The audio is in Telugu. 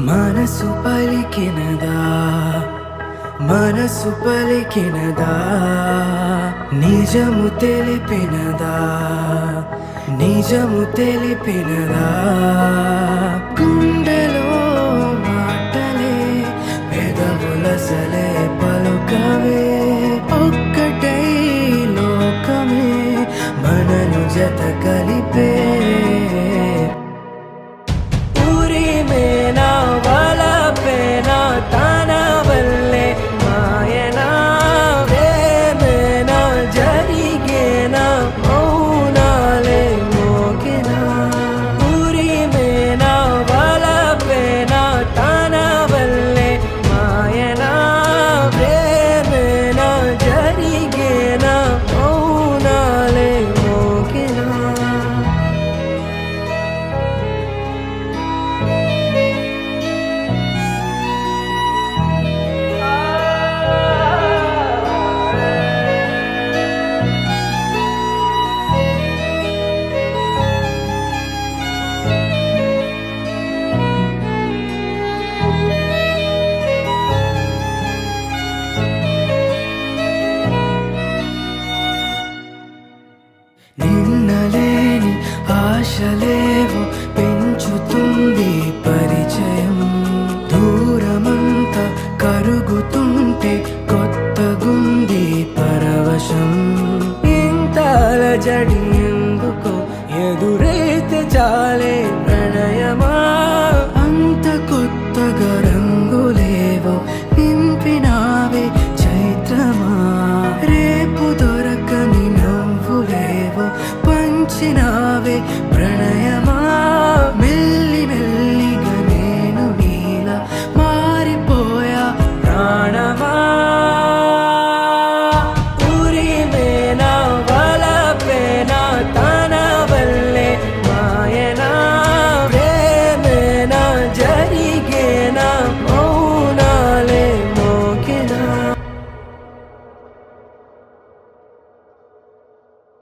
మనసు పలికినదా మనసు పలికినదా నిజము తెలిపినదా నిజము తెలిపినదా గుండెలో మాటలే పెదవులసలే పలుకవే ఒక్కటై లోకమే మనను జత కలిపే ఊరిమేనా వలపేనా తన వల్లే మాయనా వేమేనా జరిగేనా మౌనాలే మోగినా ఊరిమేనా వలపేనా తన వల్లే మాయనా వేమేనా జరిగేనా మౌనాలే మోగినా నిన్నలేని ఆశలేవో పెంచుతుంది పరిచయం దూరమంతా కరుగుతుంటే కొత్తగుంది పరవశం ఇంత అలజడి ఎందుకో ఎదురైతే చాలే